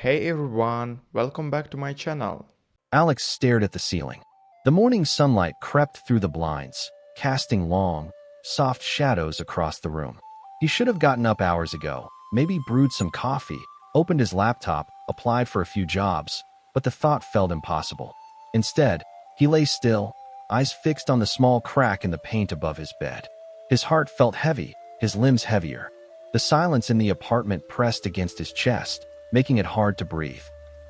Hey everyone, welcome back to my channel. Alex stared at the ceiling. The morning sunlight crept through the blinds, casting long, soft shadows across the room. He should have gotten up hours ago, maybe brewed some coffee, opened his laptop, applied for a few jobs, but the thought felt impossible. Instead, he lay still, eyes fixed on the small crack in the paint above his bed. His heart felt heavy, his limbs heavier. The silence in the apartment pressed against his chest, making it hard to breathe.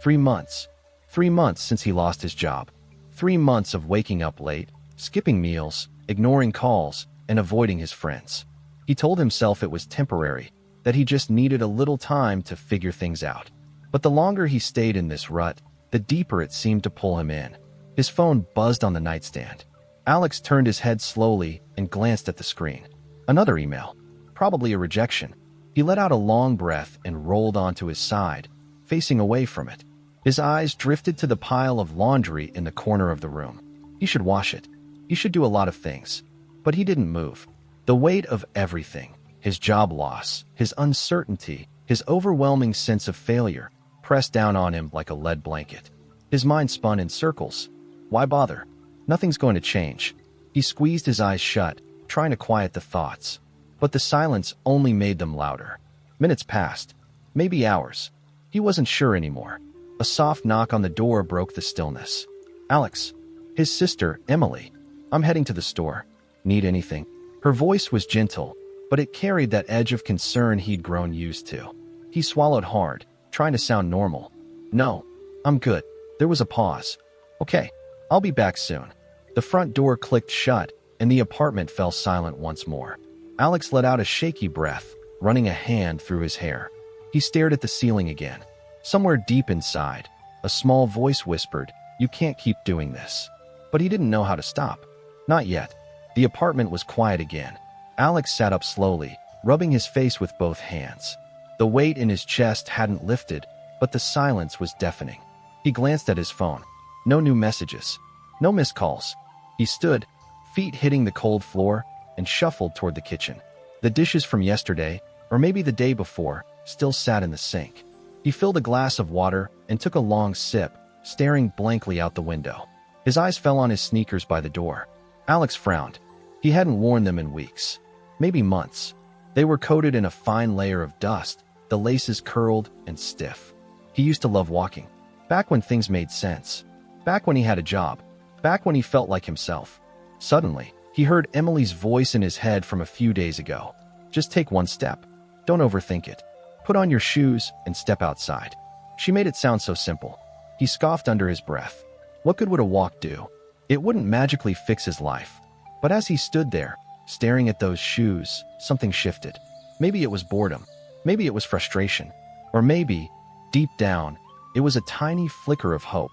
3 months. 3 months since he lost his job. 3 months of waking up late, skipping meals, ignoring calls, and avoiding his friends. He told himself it was temporary, that he just needed a little time to figure things out. But the longer he stayed in this rut, the deeper it seemed to pull him in. His phone buzzed on the nightstand. Alex turned his head slowly and glanced at the screen. Another email. Probably a rejection. He let out a long breath and rolled onto his side, facing away from it. His eyes drifted to the pile of laundry in the corner of the room. He should wash it. He should do a lot of things. But he didn't move. The weight of everything, his job loss, his uncertainty, his overwhelming sense of failure, pressed down on him like a lead blanket. His mind spun in circles. Why bother? Nothing's going to change. He squeezed his eyes shut, trying to quiet the thoughts. But the silence only made them louder. Minutes passed. Maybe hours. He wasn't sure anymore. A soft knock on the door broke the stillness. Alex. His sister, Emily. I'm heading to the store. Need anything? Her voice was gentle, but it carried that edge of concern he'd grown used to. He swallowed hard, trying to sound normal. No, I'm good. There was a pause. Okay, I'll be back soon. The front door clicked shut, and the apartment fell silent once more. Alex let out a shaky breath, running a hand through his hair. He stared at the ceiling again. Somewhere deep inside, a small voice whispered, "You can't keep doing this." But he didn't know how to stop. Not yet. The apartment was quiet again. Alex sat up slowly, rubbing his face with both hands. The weight in his chest hadn't lifted, but the silence was deafening. He glanced at his phone. No new messages. No missed calls. He stood, feet hitting the cold floor, and shuffled toward the kitchen. The dishes from yesterday, or maybe the day before, still sat in the sink. He filled a glass of water and took a long sip, staring blankly out the window. His eyes fell on his sneakers by the door. Alex frowned. He hadn't worn them in weeks, maybe months. They were coated in a fine layer of dust, the laces curled and stiff. He used to love walking. Back when things made sense. Back when he had a job. Back when he felt like himself. Suddenly, he heard Emily's voice in his head from a few days ago. Just take one step. Don't overthink it. Put on your shoes and step outside. She made it sound so simple. He scoffed under his breath. What good would a walk do? It wouldn't magically fix his life. But as he stood there, staring at those shoes, something shifted. Maybe it was boredom. Maybe it was frustration. Or maybe, deep down, it was a tiny flicker of hope.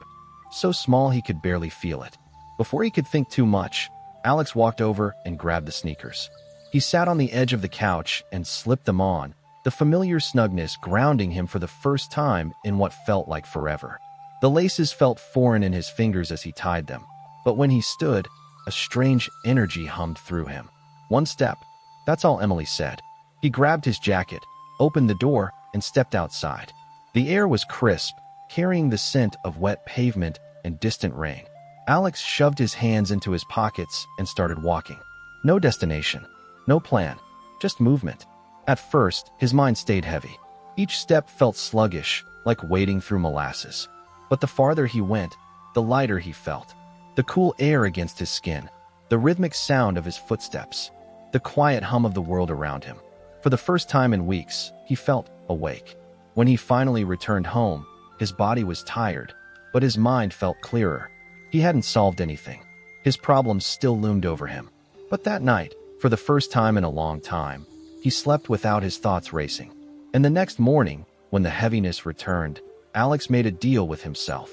So small he could barely feel it. Before he could think too much, Alex walked over and grabbed the sneakers. He sat on the edge of the couch and slipped them on, the familiar snugness grounding him for the first time in what felt like forever. The laces felt foreign in his fingers as he tied them, but when he stood, a strange energy hummed through him. One step. That's all Emily said. He grabbed his jacket, opened the door, and stepped outside. The air was crisp, carrying the scent of wet pavement and distant rain. Alex shoved his hands into his pockets and started walking. No destination, no plan, just movement. At first, his mind stayed heavy. Each step felt sluggish, like wading through molasses. But the farther he went, the lighter he felt. The cool air against his skin, the rhythmic sound of his footsteps, the quiet hum of the world around him. For the first time in weeks, he felt awake. When he finally returned home, his body was tired, but his mind felt clearer. He hadn't solved anything. His problems still loomed over him. But that night, for the first time in a long time, he slept without his thoughts racing. And the next morning, when the heaviness returned, Alex made a deal with himself.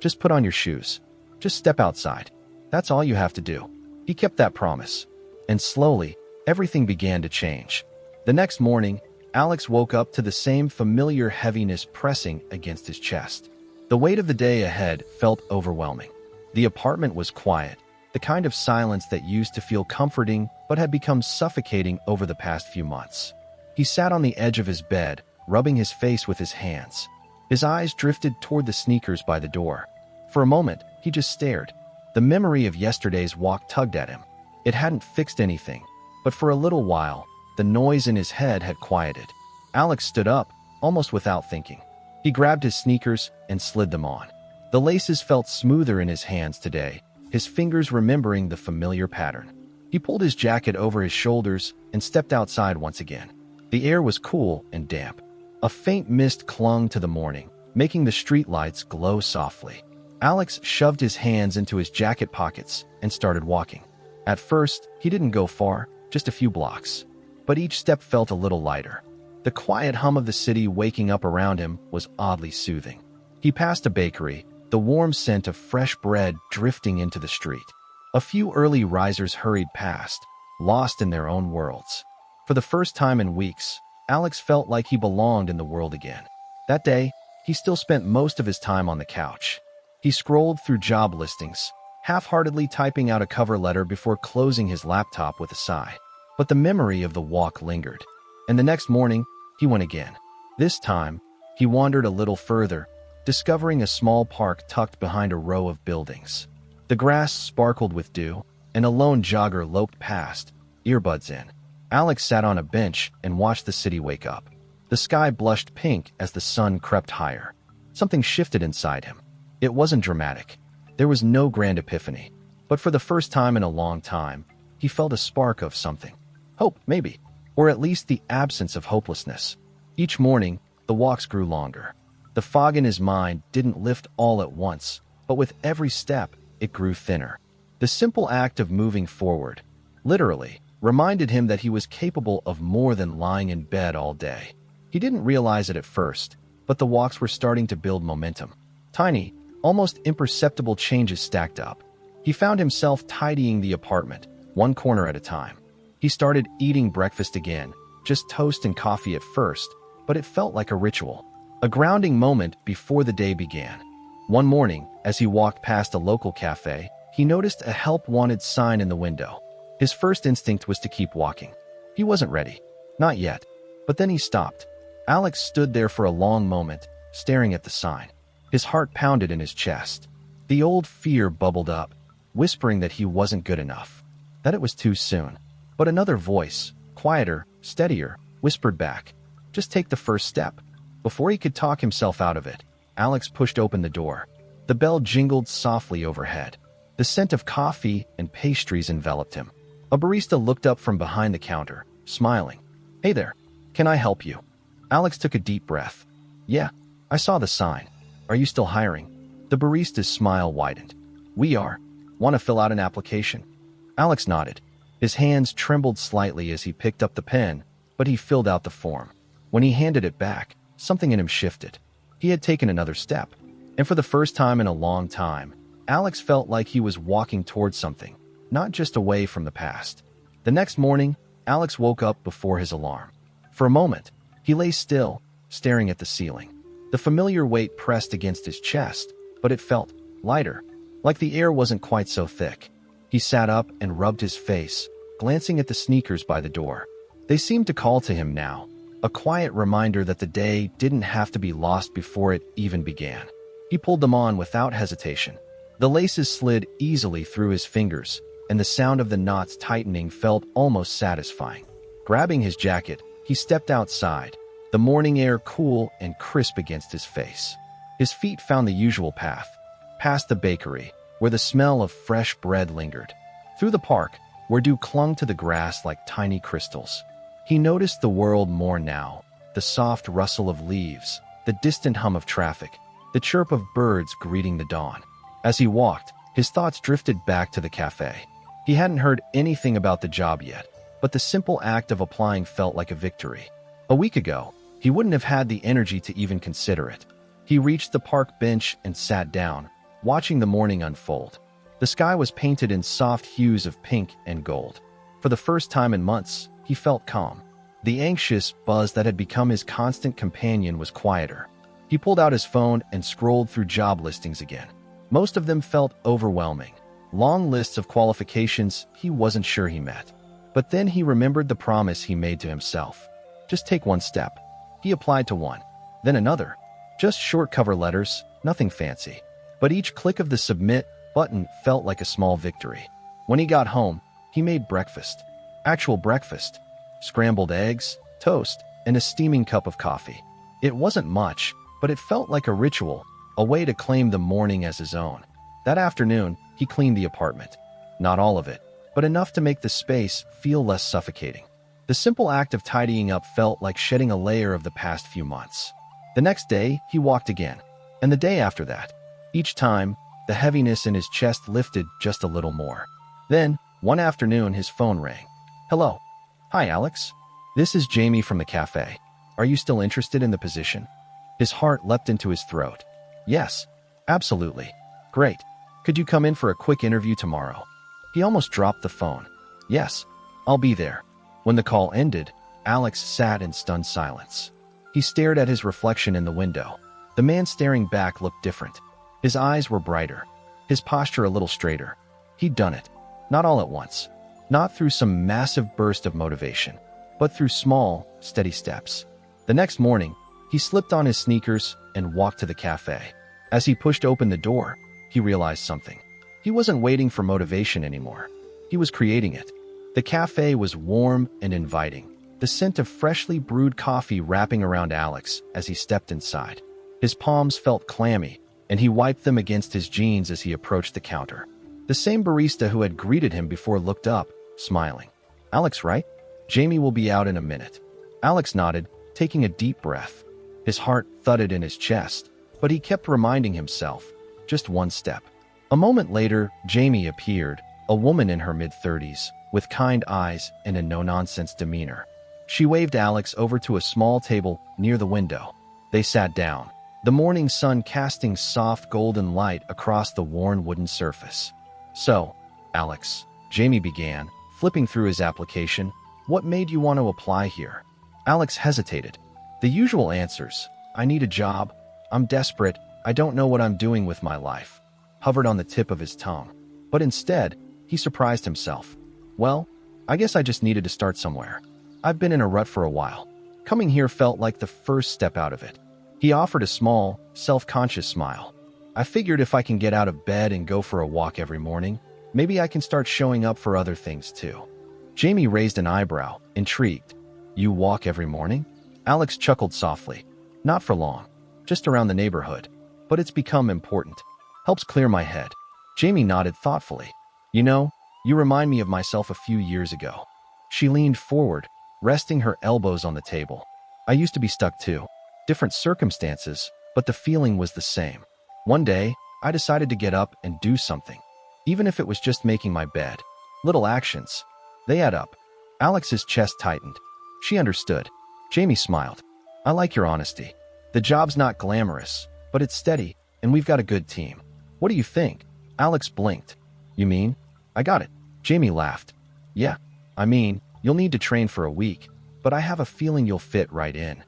Just put on your shoes. Just step outside. That's all you have to do. He kept that promise. And slowly, everything began to change. The next morning, Alex woke up to the same familiar heaviness pressing against his chest. The weight of the day ahead felt overwhelming. The apartment was quiet, the kind of silence that used to feel comforting but had become suffocating over the past few months. He sat on the edge of his bed, rubbing his face with his hands. His eyes drifted toward the sneakers by the door. For a moment, he just stared. The memory of yesterday's walk tugged at him. It hadn't fixed anything, but for a little while, the noise in his head had quieted. Alex stood up, almost without thinking. He grabbed his sneakers and slid them on. The laces felt smoother in his hands today, his fingers remembering the familiar pattern. He pulled his jacket over his shoulders and stepped outside once again. The air was cool and damp. A faint mist clung to the morning, making the streetlights glow softly. Alex shoved his hands into his jacket pockets and started walking. At first, he didn't go far, just a few blocks. But each step felt a little lighter. The quiet hum of the city waking up around him was oddly soothing. He passed a bakery, the warm scent of fresh bread drifting into the street. A few early risers hurried past, lost in their own worlds. For the first time in weeks, Alex felt like he belonged in the world again. That day, he still spent most of his time on the couch. He scrolled through job listings, half-heartedly typing out a cover letter before closing his laptop with a sigh. But the memory of the walk lingered. And the next morning, he went again. This time, he wandered a little further, discovering a small park tucked behind a row of buildings. The grass sparkled with dew, and a lone jogger loped past, earbuds in. Alex sat on a bench and watched the city wake up. The sky blushed pink as the sun crept higher. Something shifted inside him. It wasn't dramatic. There was no grand epiphany. But for the first time in a long time, he felt a spark of something. Hope, maybe. Or at least the absence of hopelessness. Each morning, the walks grew longer. The fog in his mind didn't lift all at once, but with every step, it grew thinner. The simple act of moving forward, literally, reminded him that he was capable of more than lying in bed all day. He didn't realize it at first, but the walks were starting to build momentum. Tiny, almost imperceptible changes stacked up. He found himself tidying the apartment, one corner at a time. He started eating breakfast again, just toast and coffee at first, but it felt like a ritual, a grounding moment before the day began. One morning, as he walked past a local cafe, he noticed a help wanted sign in the window. His first instinct was to keep walking. He wasn't ready. Not yet. But then he stopped. Alex stood there for a long moment, staring at the sign. His heart pounded in his chest. The old fear bubbled up, whispering that he wasn't good enough, that it was too soon. But another voice, quieter, steadier, whispered back, "Just take the first step." Before he could talk himself out of it, Alex pushed open the door. The bell jingled softly overhead. The scent of coffee and pastries enveloped him. A barista looked up from behind the counter, smiling. "Hey there, can I help you?" Alex took a deep breath. "Yeah, I saw the sign. Are you still hiring?" The barista's smile widened. "We are. Want to fill out an application?" Alex nodded. His hands trembled slightly as he picked up the pen, but he filled out the form. When he handed it back, something in him shifted. He had taken another step, and for the first time in a long time, Alex felt like he was walking towards something, not just away from the past. The next morning, Alex woke up before his alarm. For a moment, he lay still, staring at the ceiling. The familiar weight pressed against his chest, but it felt lighter, like the air wasn't quite so thick. He sat up and rubbed his face, glancing at the sneakers by the door. They seemed to call to him now, a quiet reminder that the day didn't have to be lost before it even began. He pulled them on without hesitation. The laces slid easily through his fingers, and the sound of the knots tightening felt almost satisfying. Grabbing his jacket, he stepped outside, the morning air cool and crisp against his face. His feet found the usual path, past the bakery, where the smell of fresh bread lingered, through the park, where dew clung to the grass like tiny crystals. He noticed the world more now, the soft rustle of leaves, the distant hum of traffic, the chirp of birds greeting the dawn. As he walked, his thoughts drifted back to the cafe. He hadn't heard anything about the job yet, but the simple act of applying felt like a victory. A week ago, he wouldn't have had the energy to even consider it. He reached the park bench and sat down, watching the morning unfold. The sky was painted in soft hues of pink and gold. For the first time in months, he felt calm. The anxious buzz that had become his constant companion was quieter. He pulled out his phone and scrolled through job listings again. Most of them felt overwhelming. Long lists of qualifications he wasn't sure he met. But then he remembered the promise he made to himself. Just take one step. He applied to one, then another. Just short cover letters, nothing fancy. But each click of the submit button felt like a small victory. When he got home, he made breakfast. Actual breakfast. Scrambled eggs, toast, and a steaming cup of coffee. It wasn't much, but it felt like a ritual, a way to claim the morning as his own. That afternoon, he cleaned the apartment. Not all of it, but enough to make the space feel less suffocating. The simple act of tidying up felt like shedding a layer of the past few months. The next day, he walked again, and the day after that. Each time, the heaviness in his chest lifted just a little more. Then, one afternoon, his phone rang. "Hello. Hi, Alex. This is Jamie from the cafe. Are you still interested in the position?" His heart leapt into his throat. "Yes, absolutely. Great. Could you come in for a quick interview tomorrow?" He almost dropped the phone. "Yes, I'll be there." When the call ended, Alex sat in stunned silence. He stared at his reflection in the window. The man staring back looked different. His eyes were brighter, his posture a little straighter. He'd done it. Not all at once. Not through some massive burst of motivation, but through small, steady steps. The next morning, he slipped on his sneakers and walked to the cafe. As he pushed open the door, he realized something. He wasn't waiting for motivation anymore. He was creating it. The cafe was warm and inviting, the scent of freshly brewed coffee wrapping around Alex as he stepped inside. His palms felt clammy, and he wiped them against his jeans as he approached the counter. The same barista who had greeted him before looked up, smiling. "Alex, right? Jamie will be out in a minute." Alex nodded, taking a deep breath. His heart thudded in his chest, but he kept reminding himself, just one step. A moment later, Jamie appeared, a woman in her mid-30s, with kind eyes and a no-nonsense demeanor. She waved Alex over to a small table near the window. They sat down, the morning sun casting soft golden light across the worn wooden surface. "So, Alex," Jamie began, flipping through his application, "what made you want to apply here?" Alex hesitated. The usual answers, "I need a job, I'm desperate, I don't know what I'm doing with my life," hovered on the tip of his tongue. But instead, he surprised himself. "Well, I guess I just needed to start somewhere. I've been in a rut for a while." Coming here felt like the first step out of it. He offered a small, self-conscious smile. "I figured if I can get out of bed and go for a walk every morning, maybe I can start showing up for other things too." Jamie raised an eyebrow, intrigued. "You walk every morning?" Alex chuckled softly. "Not for long, just around the neighborhood. But it's become important. Helps clear my head." Jamie nodded thoughtfully. "You know, you remind me of myself a few years ago." She leaned forward, resting her elbows on the table. "I used to be stuck too. Different circumstances, but the feeling was the same. One day, I decided to get up and do something. Even if it was just making my bed. Little actions. They add up." Alex's chest tightened. She understood. Jamie smiled. "I like your honesty. The job's not glamorous, but it's steady, and we've got a good team. What do you think?" Alex blinked. "You mean?" "I got it." Jamie laughed. "Yeah, I mean, you'll need to train for a week, but I have a feeling you'll fit right in."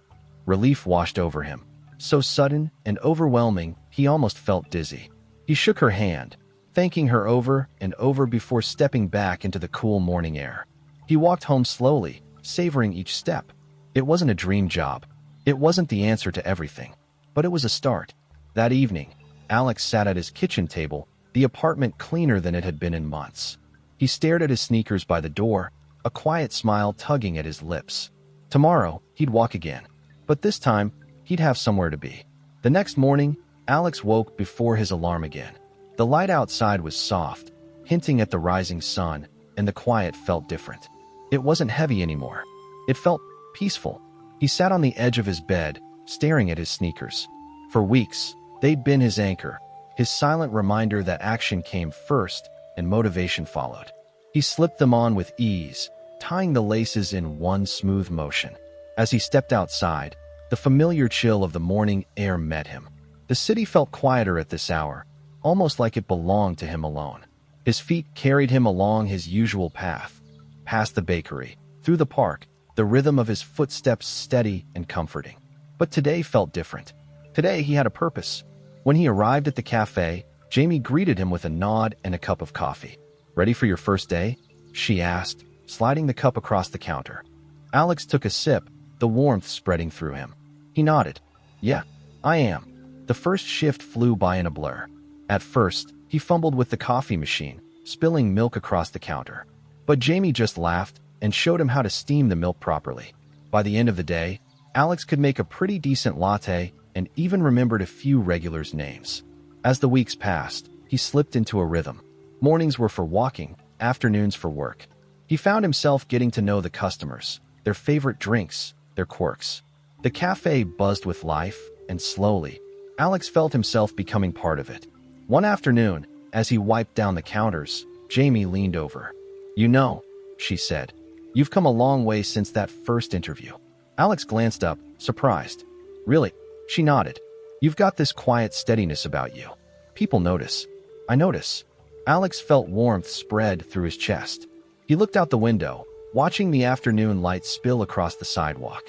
Relief washed over him. So sudden and overwhelming, he almost felt dizzy. He shook her hand, thanking her over and over before stepping back into the cool morning air. He walked home slowly, savoring each step. It wasn't a dream job. It wasn't the answer to everything, but it was a start. That evening, Alex sat at his kitchen table, the apartment cleaner than it had been in months. He stared at his sneakers by the door, a quiet smile tugging at his lips. Tomorrow, he'd walk again, but this time, he'd have somewhere to be. The next morning, Alex woke before his alarm again. The light outside was soft, hinting at the rising sun, and the quiet felt different. It wasn't heavy anymore. It felt peaceful. He sat on the edge of his bed, staring at his sneakers. For weeks, they'd been his anchor, his silent reminder that action came first and motivation followed. He slipped them on with ease, tying the laces in one smooth motion. As he stepped outside, the familiar chill of the morning air met him. The city felt quieter at this hour, almost like it belonged to him alone. His feet carried him along his usual path, past the bakery, through the park, the rhythm of his footsteps steady and comforting. But today felt different. Today he had a purpose. When he arrived at the cafe, Jamie greeted him with a nod and a cup of coffee. "Ready for your first day?" she asked, sliding the cup across the counter. Alex took a sip, the warmth spreading through him. He nodded. "Yeah, I am. The first shift flew by in a blur. At first, he fumbled with the coffee machine, spilling milk across the counter. But Jamie just laughed and showed him how to steam the milk properly. By the end of the day, Alex could make a pretty decent latte and even remembered a few regulars' names. As the weeks passed, he slipped into a rhythm. Mornings were for walking, afternoons for work. He found himself getting to know the customers, their favorite drinks, their quirks. The cafe buzzed with life, and slowly, Alex felt himself becoming part of it. One afternoon, as he wiped down the counters, Jamie leaned over. "You know," she said, "you've come a long way since that first interview." Alex glanced up, surprised. "Really?" She nodded. "You've got this quiet steadiness about you. People notice." "I notice." Alex felt warmth spread through his chest. He looked out the window, watching the afternoon light spill across the sidewalk.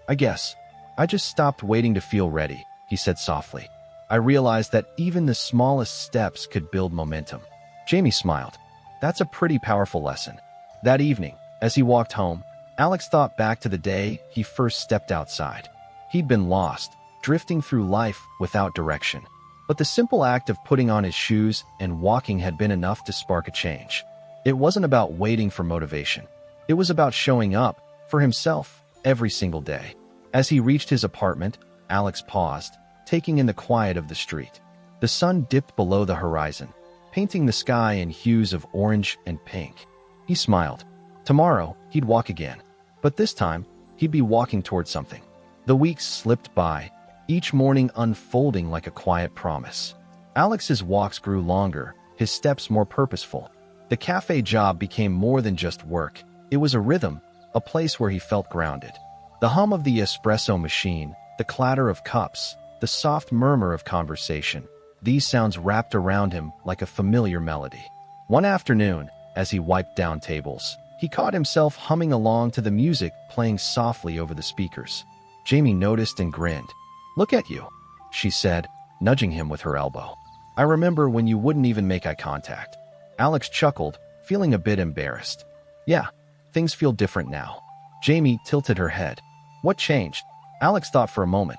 "I guess I just stopped waiting to feel ready," he said softly. "I realized that even the smallest steps could build momentum." Jamie smiled. "That's a pretty powerful lesson." That evening, as he walked home, Alex thought back to the day he first stepped outside. He'd been lost, drifting through life without direction. But the simple act of putting on his shoes and walking had been enough to spark a change. It wasn't about waiting for motivation. It was about showing up for himself every single day. As he reached his apartment, Alex paused, taking in the quiet of the street. The sun dipped below the horizon, painting the sky in hues of orange and pink. He smiled. Tomorrow, he'd walk again. But this time, he'd be walking towards something. The weeks slipped by, each morning unfolding like a quiet promise. Alex's walks grew longer, his steps more purposeful. The cafe job became more than just work. It was a rhythm, a place where he felt grounded. The hum of the espresso machine, the clatter of cups, the soft murmur of conversation, these sounds wrapped around him like a familiar melody. One afternoon, as he wiped down tables, he caught himself humming along to the music playing softly over the speakers. Jamie noticed and grinned. "Look at you," she said, nudging him with her elbow. "I remember when you wouldn't even make eye contact." Alex chuckled, feeling a bit embarrassed. "Yeah, things feel different now." Jamie tilted her head. "What changed?" Alex thought for a moment.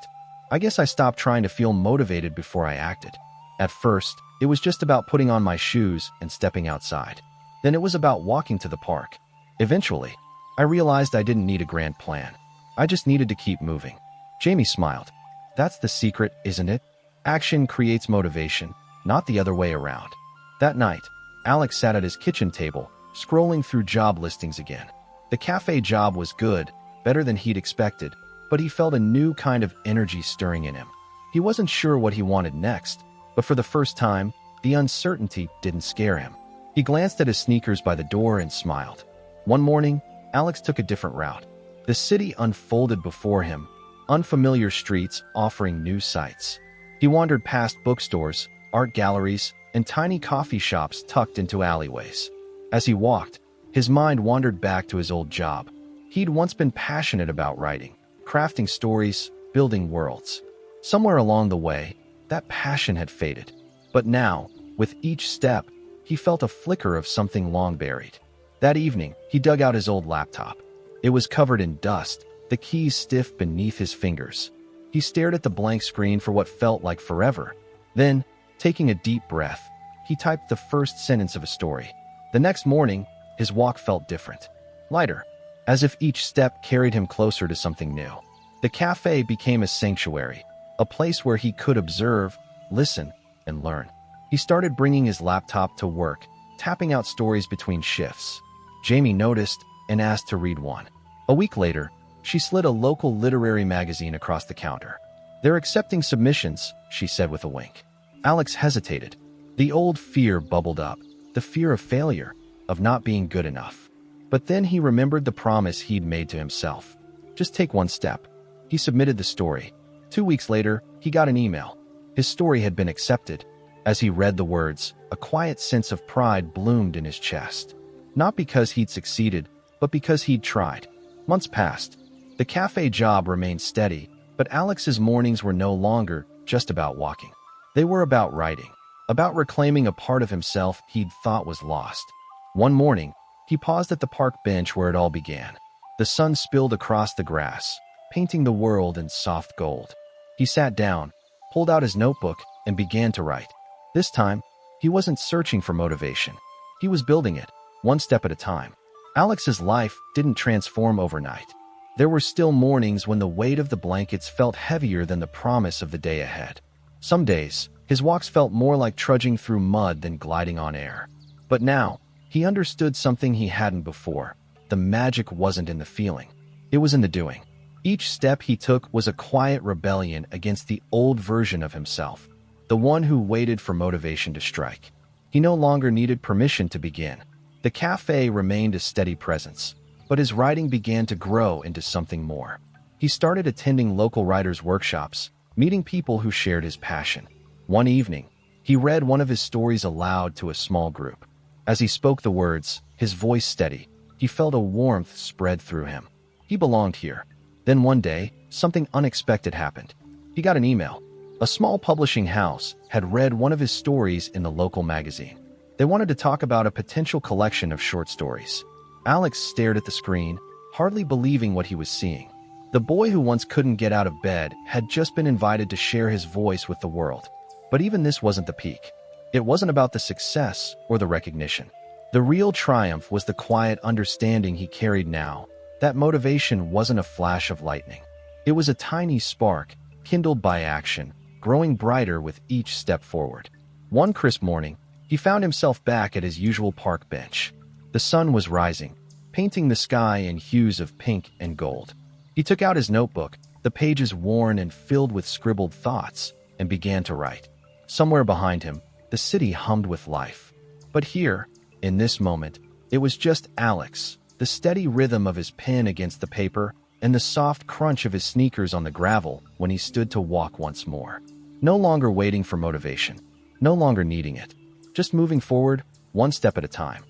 "I guess I stopped trying to feel motivated before I acted. At first, it was just about putting on my shoes and stepping outside. Then it was about walking to the park. Eventually, I realized I didn't need a grand plan. I just needed to keep moving." Jamie smiled. "That's the secret, isn't it? Action creates motivation, not the other way around." That night, Alex sat at his kitchen table, scrolling through job listings again. The cafe job was good, better than he'd expected, but he felt a new kind of energy stirring in him. He wasn't sure what he wanted next, but for the first time, the uncertainty didn't scare him. He glanced at his sneakers by the door and smiled. One morning, Alex took a different route. The city unfolded before him, unfamiliar streets offering new sights. He wandered past bookstores, art galleries, and tiny coffee shops tucked into alleyways. As he walked, his mind wandered back to his old job. He'd once been passionate about writing, crafting stories, building worlds. Somewhere along the way, that passion had faded. But now, with each step, he felt a flicker of something long buried. That evening, he dug out his old laptop. It was covered in dust, the keys stiff beneath his fingers. He stared at the blank screen for what felt like forever. Then, taking a deep breath, he typed the first sentence of a story. The next morning, his walk felt different, lighter, as if each step carried him closer to something new. The cafe became a sanctuary, a place where he could observe, listen, and learn. He started bringing his laptop to work, tapping out stories between shifts. Jamie noticed and asked to read one. A week later, she slid a local literary magazine across the counter. "They're accepting submissions," she said with a wink. Alex hesitated. The old fear bubbled up, the fear of failure, of not being good enough. But then he remembered the promise he'd made to himself. Just take one step. He submitted the story. 2 weeks later, he got an email. His story had been accepted. As he read the words, a quiet sense of pride bloomed in his chest. Not because he'd succeeded, but because he'd tried. Months passed. The cafe job remained steady, but Alex's mornings were no longer just about walking. They were about writing, about reclaiming a part of himself he'd thought was lost. One morning, he paused at the park bench where it all began. The sun spilled across the grass, painting the world in soft gold. He sat down, pulled out his notebook, and began to write. This time, he wasn't searching for motivation. He was building it, one step at a time. Alex's life didn't transform overnight. There were still mornings when the weight of the blankets felt heavier than the promise of the day ahead. Some days, his walks felt more like trudging through mud than gliding on air. But now, he understood something he hadn't before. The magic wasn't in the feeling. It was in the doing. Each step he took was a quiet rebellion against the old version of himself, the one who waited for motivation to strike. He no longer needed permission to begin. The cafe remained a steady presence, but his writing began to grow into something more. He started attending local writers' workshops, meeting people who shared his passion. One evening, he read one of his stories aloud to a small group. As he spoke the words, his voice steady, he felt a warmth spread through him. He belonged here. Then one day, something unexpected happened. He got an email. A small publishing house had read one of his stories in the local magazine. They wanted to talk about a potential collection of short stories. Alex stared at the screen, hardly believing what he was seeing. The boy who once couldn't get out of bed had just been invited to share his voice with the world. But even this wasn't the peak. It wasn't about the success or the recognition. The real triumph was the quiet understanding he carried now. That motivation wasn't a flash of lightning. It was a tiny spark, kindled by action, growing brighter with each step forward. One crisp morning, he found himself back at his usual park bench. The sun was rising, painting the sky in hues of pink and gold. He took out his notebook, the pages worn and filled with scribbled thoughts, and began to write. Somewhere behind him, the city hummed with life. But here, in this moment, it was just Alex, the steady rhythm of his pen against the paper, and the soft crunch of his sneakers on the gravel when he stood to walk once more. No longer waiting for motivation, no longer needing it, just moving forward, one step at a time.